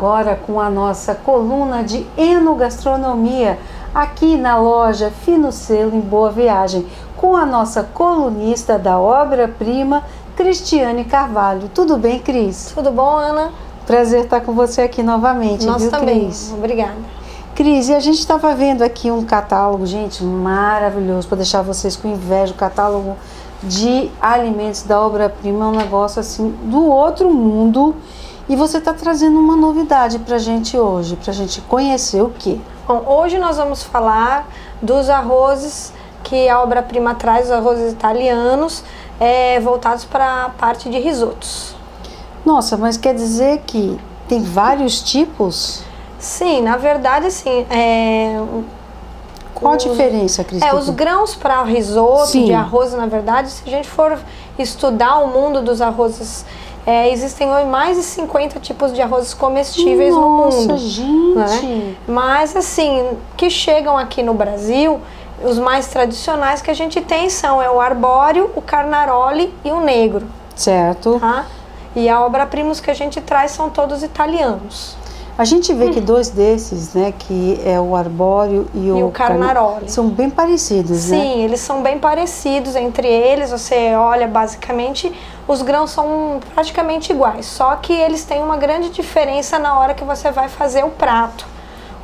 agora com a nossa coluna de enogastronomia aqui na loja Fino Selo em Boa Viagem, com a nossa colunista da obra-prima, Cristiane Carvalho. Tudo bem, Cris? Tudo bom, Ana? Prazer estar com você aqui novamente, Nós viu, também. Cris? Obrigada. Cris, e a gente estava vendo aqui um catálogo, gente, maravilhoso, para deixar vocês com inveja, o catálogo de alimentos da obra-prima, é um negócio assim do outro mundo. E você está trazendo uma novidade para a gente hoje, para a gente conhecer o quê? Bom, hoje nós vamos falar dos arrozes que a obra-prima traz, os arrozes italianos, voltados para a parte de risotos. Nossa, mas quer dizer que tem vários tipos? Sim, na verdade, sim. Qual a diferença, Cris? Os grãos para risoto, Sim. de arroz, na verdade, se a gente for estudar o mundo dos arrozes, existem hoje mais de 50 tipos de arrozes comestíveis no mundo. Nossa, gente! Né? Mas, assim, que chegam aqui no Brasil, os mais tradicionais que a gente tem são o arbóreo, o carnaroli e o negro. Certo. Tá? E a obra-prima que a gente traz são todos italianos. A gente vê que dois desses, né, que é o arbóreo e o carnaroli, são bem parecidos, Sim, né? Sim, eles são bem parecidos entre eles. Você olha, basicamente, os grãos são praticamente iguais, só que eles têm uma grande diferença na hora que você vai fazer o prato.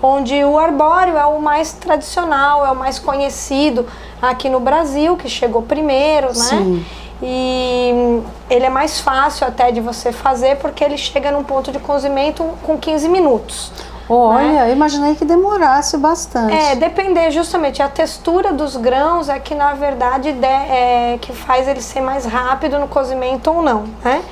Onde o arbóreo é o mais tradicional, é o mais conhecido aqui no Brasil, que chegou primeiro, né? Sim. E ele é mais fácil até de você fazer, porque ele chega num ponto de cozimento com 15 minutos. Olha, né? eu imaginei que demorasse bastante. Depender justamente, a textura dos grãos é que na verdade que faz ele ser mais rápido no cozimento ou não, né?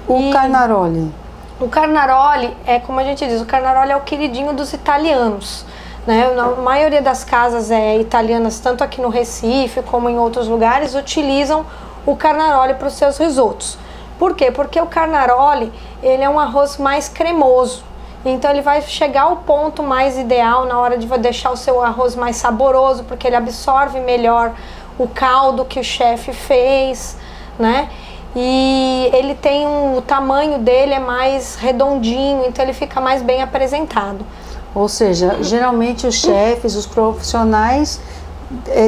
O carnaroli? O carnaroli como a gente diz, o carnaroli é o queridinho dos italianos. Né? Na maioria das casas italianas, tanto aqui no Recife como em outros lugares, utilizam o carnaroli para os seus risotos. Por quê? Porque o carnaroli, ele é um arroz mais cremoso. Então ele vai chegar ao ponto mais ideal na hora de deixar o seu arroz mais saboroso, porque ele absorve melhor o caldo que o chefe fez, né? E ele tem o tamanho dele é mais redondinho, então ele fica mais bem apresentado. Ou seja, geralmente os chefes, os profissionais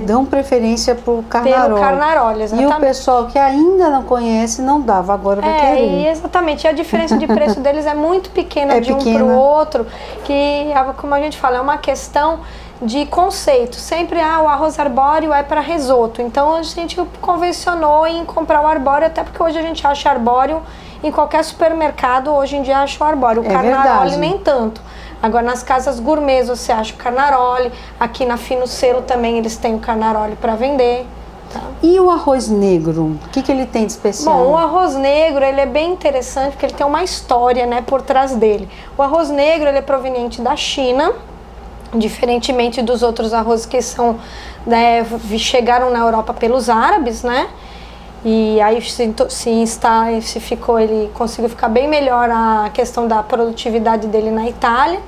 dão preferência pro carnaroli. Pelo carnaroli, exatamente. E o pessoal que ainda não conhece não dava, agora vai querer. Exatamente. E a diferença de preço deles é muito pequena de um para o outro, que, como a gente fala, é uma questão de conceito. Sempre o arroz arbóreo é para risoto. Então a gente convencionou em comprar o arbóreo, até porque hoje a gente acha arbóreo em qualquer supermercado, hoje em dia acha o arbóreo. O carnaroli nem tanto. Agora nas casas gourmets você acha o carnaroli, aqui na Fino Selo também eles têm o carnaroli para vender. Tá? E o arroz negro, o que ele tem de especial? Bom, o arroz negro ele é bem interessante porque ele tem uma história, né, por trás dele. O arroz negro ele é proveniente da China, diferentemente dos outros arrozes que chegaram na Europa pelos árabes, né? E aí ele conseguiu ficar bem melhor a questão da produtividade dele na Itália,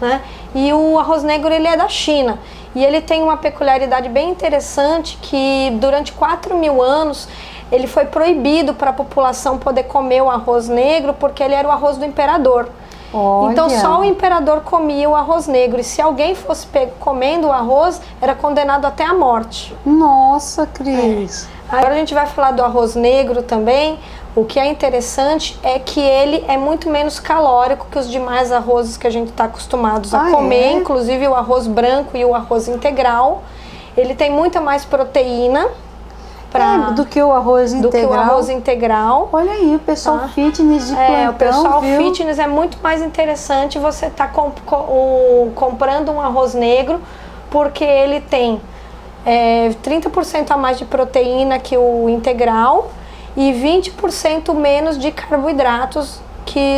né? E o arroz negro ele é da China. E ele tem uma peculiaridade bem interessante que durante 4.000 anos ele foi proibido para a população poder comer o arroz negro porque ele era o arroz do imperador. Olha. Então só o imperador comia o arroz negro e se alguém fosse pego comendo o arroz era condenado até a morte. Nossa, Cris! Agora a gente vai falar do arroz negro também. O que é interessante é que ele é muito menos calórico que os demais arrozes que a gente está acostumados a comer, inclusive o arroz branco e o arroz integral. Ele tem muita mais proteína do que o arroz integral. Olha aí, o pessoal fitness de plantão, o pessoal fitness é muito mais interessante você estar comprando um arroz negro, porque ele tem 30% a mais de proteína que o integral e 20% menos de carboidratos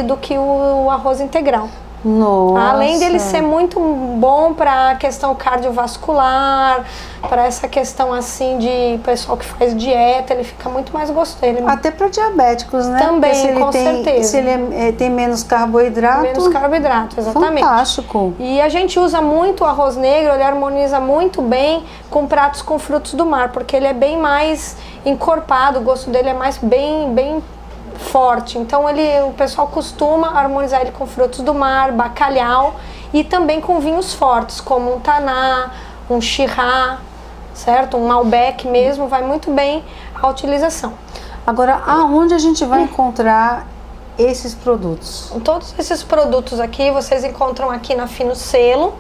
do que o arroz integral. Nossa. Além dele ser muito bom para a questão cardiovascular, para essa questão assim de pessoal que faz dieta, ele fica muito mais gostoso. Até para diabéticos, né? Também, com certeza. Se ele tem menos carboidrato. Menos carboidrato, exatamente. Fantástico. E a gente usa muito o arroz negro, ele harmoniza muito bem com pratos com frutos do mar, porque ele é bem mais encorpado, o gosto dele é mais bem forte. Então o pessoal costuma harmonizar ele com frutos do mar, bacalhau e também com vinhos fortes, como um taná, um Shiraz, certo? Um Malbec mesmo, vai muito bem a utilização. Agora, aonde a gente vai encontrar esses produtos? Todos esses produtos aqui vocês encontram aqui na Fino Selo,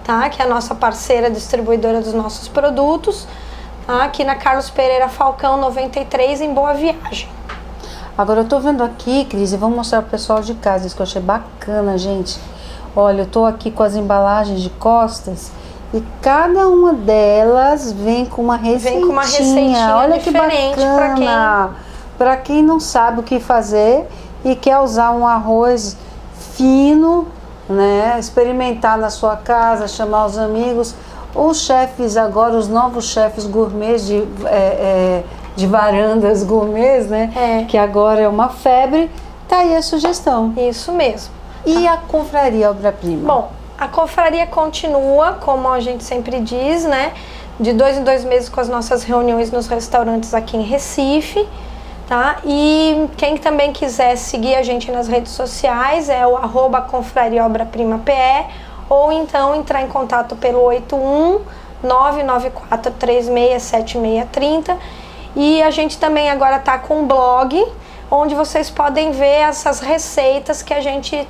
tá? Que é a nossa parceira distribuidora dos nossos produtos, tá? Aqui na Carlos Pereira Falcão 93, em Boa Viagem. Agora, eu tô vendo aqui, Cris, e vamos mostrar pro pessoal de casa, isso que eu achei bacana, gente. Olha, eu tô aqui com as embalagens de costas e cada uma delas vem com uma receitinha. Vem com uma receitinha olha diferente que bacana. Para quem não sabe o que fazer e quer usar um arroz fino, né? Experimentar na sua casa, chamar os amigos. Os chefes agora, os novos chefes gourmets de varandas gourmets, né? Que agora é uma febre. Tá aí a sugestão. Isso mesmo. E a confraria Obra-Prima? Bom, a confraria continua, como a gente sempre diz, né? De 2 em 2 meses com as nossas reuniões nos restaurantes aqui em Recife, tá? E quem também quiser seguir a gente nas redes sociais é o @confrariaobraprimape, ou então entrar em contato pelo 81 994 36 7630. E a gente também agora tá com um blog, onde vocês podem ver essas receitas que a gente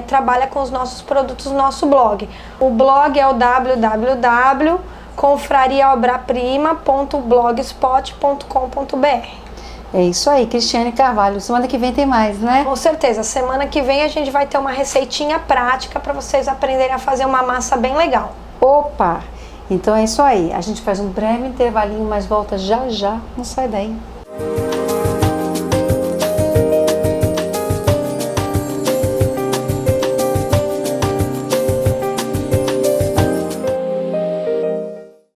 trabalha com os nossos produtos no nosso blog. O blog é o www.confrariaobraprima.blogspot.com.br. É isso aí, Cristiane Carvalho. Semana que vem tem mais, né? Com certeza. Semana que vem a gente vai ter uma receitinha prática para vocês aprenderem a fazer uma massa bem legal. Opa! Então é isso aí. A gente faz um breve intervalinho, mas volta já já. Não sai daí.